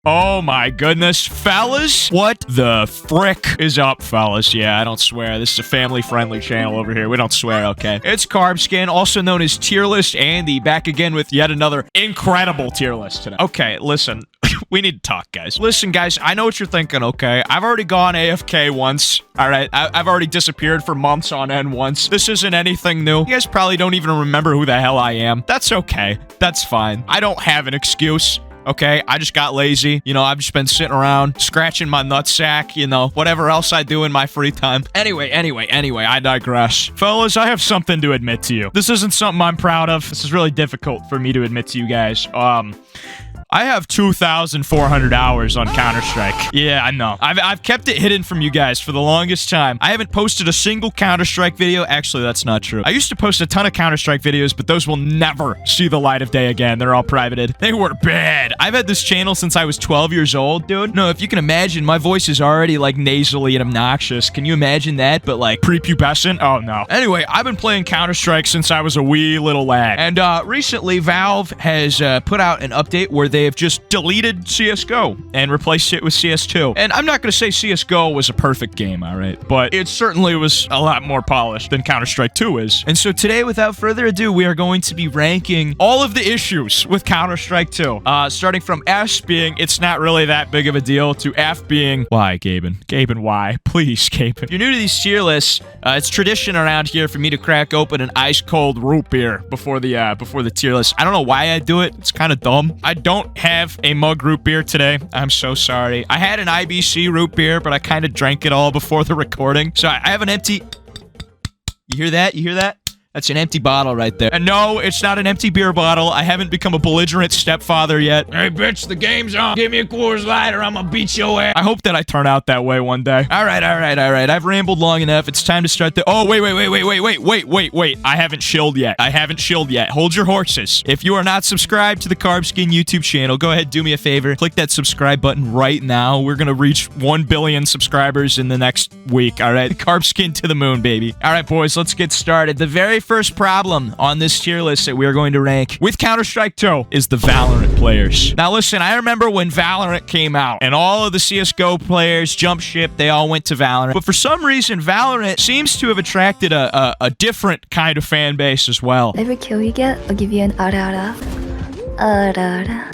Oh my goodness, fellas. What the frick is up, fellas? Yeah, I don't swear. This is a family-friendly channel over here. We don't swear, okay? It's Carbskin, also known as Tier List Andy, back again with yet another incredible tier list today. Okay, listen. We need to talk, guys. Listen, guys, I know what you're thinking, okay? I've already gone AFK once, all right? I've already disappeared for months on end once. This isn't anything new. You guys probably don't even remember who the hell I am. That's okay. That's fine. I don't have an excuse. Okay, I just got lazy. You know, I've just been sitting around, scratching my nutsack, you know, whatever else I do in my free time. Anyway, I digress. Fellas, I have something to admit to you. This isn't something I'm proud of. This is really difficult for me to admit to you guys. I have 2,400 hours on Counter-Strike. Yeah, I know. I've kept it hidden from you guys for the longest time. I haven't posted a single Counter-Strike video. Actually, that's not true. I used to post a ton of Counter-Strike videos, but those will never see the light of day again. They're all privated. They were bad. I've had this channel since I was 12 years old, dude. No, if you can imagine, my voice is already, like, nasally and obnoxious. Can you imagine that? But, like, prepubescent? Oh, no. Anyway, I've been playing Counter-Strike since I was a wee little lad. And, recently, Valve has, put out an update where they have just deleted CSGO and replaced it with CS2. And I'm not going to say CSGO was a perfect game, all right? But it certainly was a lot more polished than Counter-Strike 2 is. And so today, without further ado, we are going to be ranking all of the issues with Counter-Strike 2. Starting from S being, it's not really that big of a deal, to F being, why, Gaben? Gaben, why? Please, Gaben. If you're new to these tier lists, it's tradition around here for me to crack open an ice-cold root beer before the tier list. I don't know why I do it. It's kind of dumb. I don't have a mug root beer today. I'm so sorry. I had an IBC root beer, but I kind of drank it all before the recording. So I have an empty... You hear that? You hear that? That's an empty bottle right there. And no, it's not an empty beer bottle. I haven't become a belligerent stepfather yet. Hey, bitch, the game's on. Give me a Coors Light or I'm gonna beat your ass. I hope that I turn out that way one day. All right. I've rambled long enough. It's time to start the... Oh, wait. I haven't shilled yet. Hold your horses. If you are not subscribed to the Carbskin YouTube channel, go ahead, do me a favor. Click that subscribe button right now. We're gonna reach 1 billion subscribers in the next week, all right? Carbskin to the moon, baby. All right, boys, let's get started. The very first problem on this tier list that we are going to rank with Counter-Strike 2 is the Valorant players. Now, listen, I remember when Valorant came out and all of the CSGO players jumped ship. They all went to Valorant. But for some reason, Valorant seems to have attracted a different kind of fan base as well. Every kill you get, I'll give you an ara-ara. Ara-ara.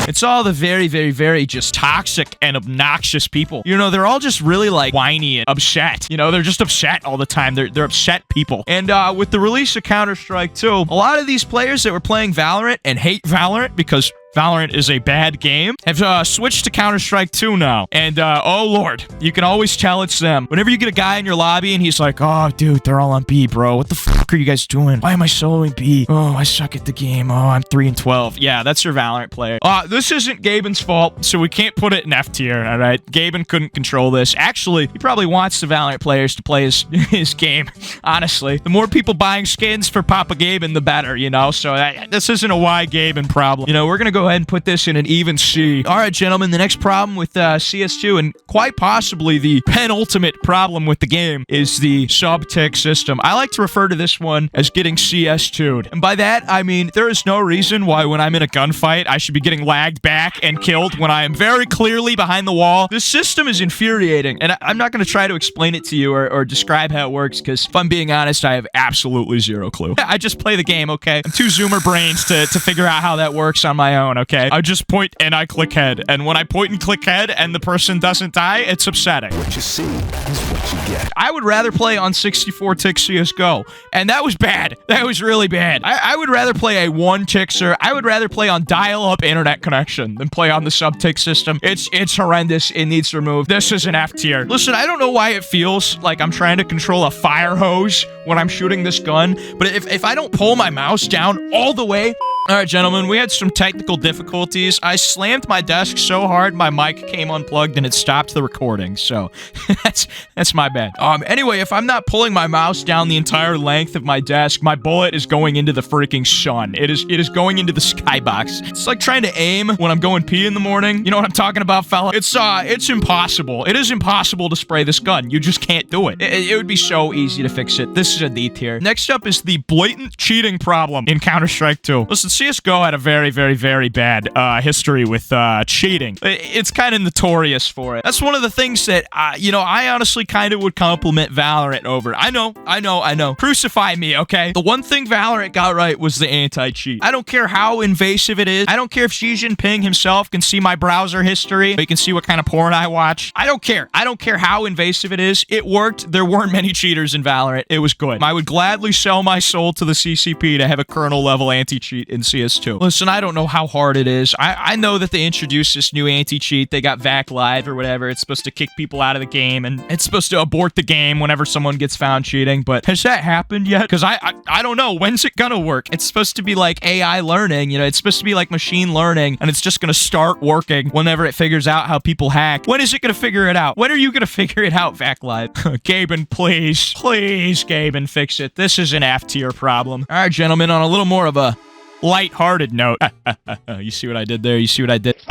It's all the very just toxic and obnoxious people. You know, they're all just really, like, whiny and upset. You know, they're just upset all the time. They're upset people. And with the release of Counter-Strike 2, a lot of these players that were playing Valorant and hate Valorant because Valorant is a bad game, have switched to Counter-Strike 2 now. And, oh lord, you can always tell it's them. Whenever you get a guy in your lobby and he's like, oh, dude, they're all on B, bro. What the fuck are you guys doing? Why am I soloing B? Oh, I suck at the game. Oh, I'm 3-12. Yeah, that's your Valorant player. This isn't Gaben's fault, so we can't put it in F tier, all right? Gaben couldn't control this. Actually, he probably wants the Valorant players to play his game, honestly. The more people buying skins for Papa Gaben, the better, you know? So this isn't a why Gaben problem. You know, we're gonna go ahead and put this in an even C. All right, gentlemen, the next problem with CS2, and quite possibly the penultimate problem with the game, is the sub-tick system. I like to refer to this one as getting CS2'd. And by that, I mean, there is no reason why when I'm in a gunfight, I should be getting lagged back and killed when I am very clearly behind the wall. This system is infuriating, and I'm not going to try to explain it to you or describe how it works, because if I'm being honest, I have absolutely zero clue. I just play the game, okay? I'm too zoomer brains to figure out how that works on my own, okay? I just point and I click head. And when I point and click head and the person doesn't die, it's upsetting. What you see is what you get. I would rather play on 64-tick CSGO. And that was bad. That was really bad. I would rather play a 1-tick, I would rather play on dial-up internet connection than play on the sub-tick system. It's horrendous. It needs removed. This is an F tier. Listen, I don't know why it feels like I'm trying to control a fire hose when I'm shooting this gun, but if I don't pull my mouse down all the way... All right, gentlemen, we had some technical difficulties. I slammed my desk so hard my mic came unplugged and it stopped the recording. So that's my bad. Anyway, if I'm not pulling my mouse down the entire length of my desk, my bullet is going into the freaking sun. It is going into the skybox. It's like trying to aim when I'm going pee in the morning. You know what I'm talking about, fella? It's impossible. It is impossible to spray this gun. You just can't do it. It would be so easy to fix it. This is a D tier. Next up is the blatant cheating problem in Counter-Strike 2. Listen, CSGO had a very bad history with cheating. It's kind of notorious for it. That's one of the things that, you know, I honestly kind of would compliment Valorant over. I know. Crucify me, okay? The one thing Valorant got right was the anti-cheat. I don't care how invasive it is. I don't care if Xi Jinping himself can see my browser history. He can see what kind of porn I watch. I don't care. I don't care how invasive it is. It worked. There weren't many cheaters in Valorant. It was good. I would gladly sell my soul to the CCP to have a kernel level anti-cheat in CS2. Listen, I don't know how hard it is. I know that they introduced this new anti-cheat. They got VAC Live or whatever. It's supposed to kick people out of the game, and it's supposed to abort the game whenever someone gets found cheating. But has that happened yet? Because I don't know. When's it gonna work? It's supposed to be like AI learning. You know, it's supposed to be like machine learning, and it's just gonna start working whenever it figures out how people hack. When is it gonna figure it out? When are you gonna figure it out, VAC Live? Gaben, please. Please, Gaben, fix it. This is an F-tier problem. All right, gentlemen, on a little more of a light-hearted note. You see what I did there? You see what I did?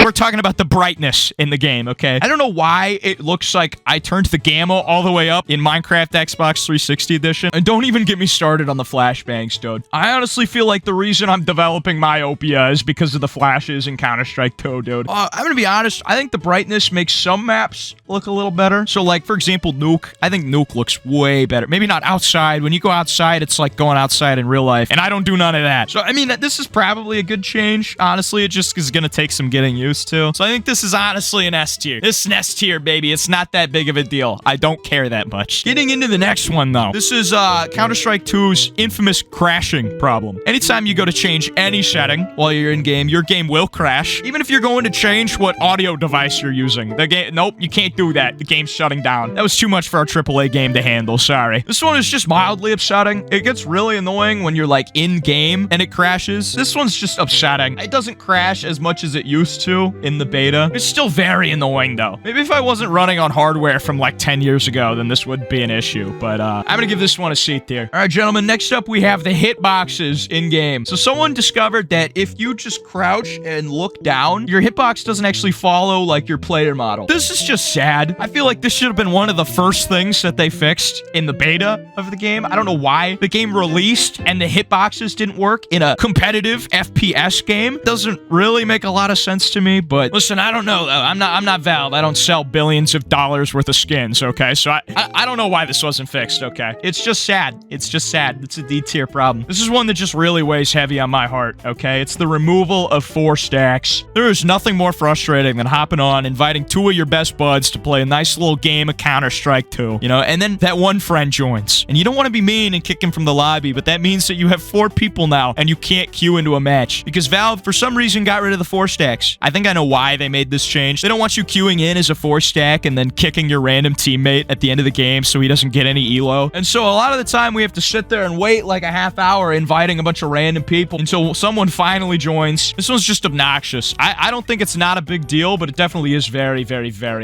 We're talking about the brightness in the game, okay? I don't know why it looks like I turned the gamma all the way up in Minecraft Xbox 360 edition. And don't even get me started on the flashbangs, dude. I honestly feel like the reason I'm developing myopia is because of the flashes in Counter-Strike 2, dude. I'm gonna be honest. I think the brightness makes some maps look a little better. So, like, for example, Nuke. I think Nuke looks way better. Maybe not outside. When you go outside, it's like going outside in real life. And I don't do none of that. So, I mean, this is probably a good change. Honestly, it just is going to take some getting used to. So I think this is honestly an S tier. This is an S tier, baby. It's not that big of a deal. I don't care that much. Getting into the next one, though. This is Counter-Strike 2's infamous crashing problem. Anytime you go to change any setting while you're in game, your game will crash. Even if you're going to change what audio device you're using. The game, nope, you can't do that. The game's shutting down. That was too much for our AAA game to handle. Sorry. This one is just mildly upsetting. It gets really annoying when you're like in game and it crashes. This one's just upsetting. It doesn't crash as much as it used to in the beta. It's still very annoying, though. Maybe if I wasn't running on hardware from like 10 years ago, then this would be an issue. But I'm gonna give this one a C tier. All right, gentlemen, next up we have the hitboxes in-game. So someone discovered that if you just crouch and look down, your hitbox doesn't actually follow like your player model. This is just sad. I feel like this should have been one of the first things that they fixed in the beta of the game. I don't know why the game released and the hitboxes didn't work in a competitive FPS game. Doesn't really make a lot of sense to me, but listen, I don't know. I'm not Valve. I don't sell billions of dollars worth of skins, okay? So I don't know why this wasn't fixed, okay? It's just sad. It's just sad. It's a D tier problem. This is one that just really weighs heavy on my heart, okay? It's the removal of 4 stacks. There is nothing more frustrating than hopping on, inviting 2 of your best buds to play a nice little game of Counter-Strike 2, you know? And then that one friend joins. And you don't want to be mean and kick him from the lobby, but that means that you have 4 people now, and you can't queue into a match. Because Valve, for some reason, got rid of the 4 stacks. I think I know why they made this change. They don't want you queuing in as a 4 stack and then kicking your random teammate at the end of the game so he doesn't get any elo. And so a lot of the time we have to sit there and wait like a half hour inviting a bunch of random people until someone finally joins. This one's just obnoxious. I don't think it's not a big deal, but it definitely is very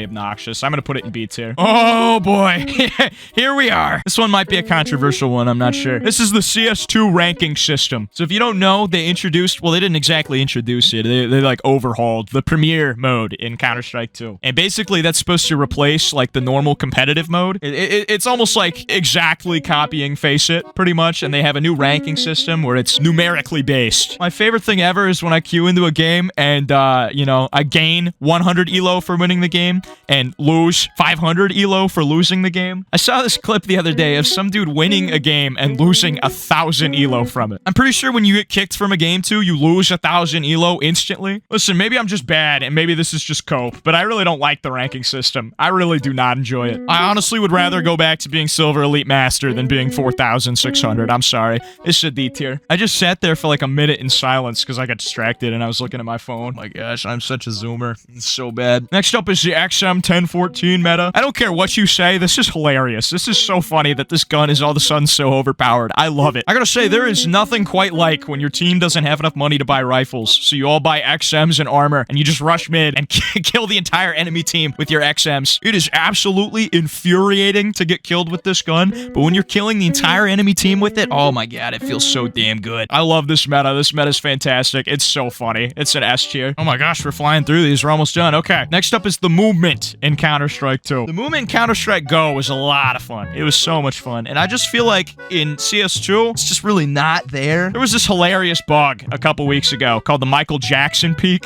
obnoxious. I'm gonna put it in B tier. Oh boy. Here we are. This one might be a controversial one. I'm not sure. This is the CS2 ranking system. So if you don't know, they introduced, well, they didn't exactly introduce it. They like overhauled the premier mode in Counter-Strike 2. And basically that's supposed to replace like the normal competitive mode. It's almost like exactly copying Face It pretty much. And they have a new ranking system where it's numerically based. My favorite thing ever is when I queue into a game and, you know, I gain 100 elo for winning the game and lose 500 elo for losing the game. I saw this clip the other day of some dude winning a game and losing 1,000 elo from it. I'm pretty sure when you get kicked from a game too, you lose 1,000 elo instantly. Listen, maybe I'm just bad and maybe this is just cope, but I really don't like the ranking system. I really do not enjoy it. I honestly would rather go back to being Silver Elite Master than being 4,600. I'm sorry. It's a D tier. I just sat there for like a minute in silence because I got distracted and I was looking at my phone. Oh my gosh, I'm such a zoomer. It's so bad. Next up is the XM1014 meta. I don't care what you say. This is hilarious. This is so funny that this gun is all of a sudden so overpowered. I love it. I gotta say, there is nothing quite like when your team doesn't have enough money to buy rifles, so you all buy XMs and armor, and you just rush mid and kill the entire enemy team with your XMs. It is absolutely infuriating to get killed with this gun, but when you're killing the entire enemy team with it, oh my god, it feels so damn good. I love this meta. This meta is fantastic. It's so funny. It's an S tier. Oh my gosh, we're flying through these. We're almost done. Okay, next up is the movement in Counter-Strike 2. The movement in Counter-Strike Go was a lot of fun. It was so much fun, and I just feel like in CS2, it's just really not there. There was this hilarious bug a couple weeks ago called the Michael Jackson peak.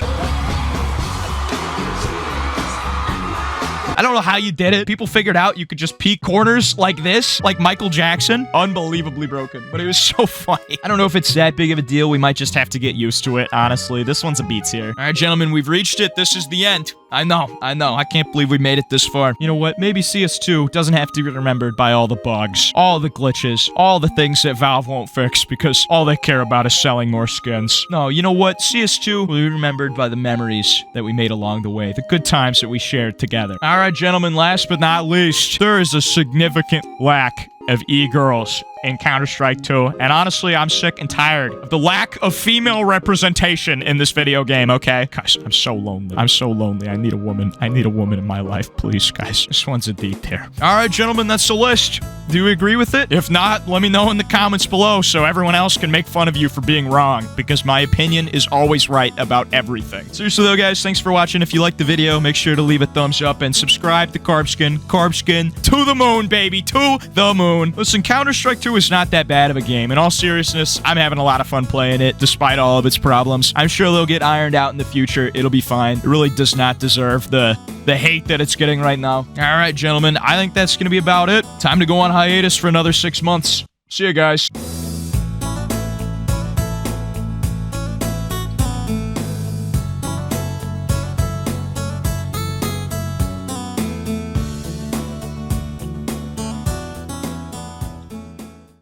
I don't know how you did it. People figured out you could just peek corners like this, like Michael Jackson. Unbelievably broken, but it was so funny. I don't know if it's that big of a deal. We might just have to get used to it, honestly. This one's a beat tier. All right, gentlemen, we've reached it. This is the end. I know. I can't believe we made it this far. You know what? Maybe CS2 doesn't have to be remembered by all the bugs, all the glitches, all the things that Valve won't fix because all they care about is selling more skins. No, you know what? CS2 will be remembered by the memories that we made along the way, the good times that we shared together. All right, gentlemen, last but not least, there is a significant lack of e-girls in Counter-Strike 2, and honestly, I'm sick and tired of the lack of female representation in this video game, okay? Guys, I'm so lonely. I'm so lonely. I need a woman. I need a woman in my life, please, guys. This one's a D tier. All right, gentlemen, that's the list. Do you agree with it? If not, let me know in the comments below so everyone else can make fun of you for being wrong, because my opinion is always right about everything. Seriously though, guys, thanks for watching. If you liked the video, make sure to leave a thumbs up and subscribe to Carbskin. Carbskin to the moon, baby, to the moon. Listen, Counter-Strike 2 is not that bad of a game. In all seriousness, I'm having a lot of fun playing it, despite all of its problems. I'm sure they'll get ironed out in the future. It'll be fine. It really does not deserve the hate that it's getting right now. All right, gentlemen, I think that's going to be about it. Time to go on hiatus for another 6 months. See you guys.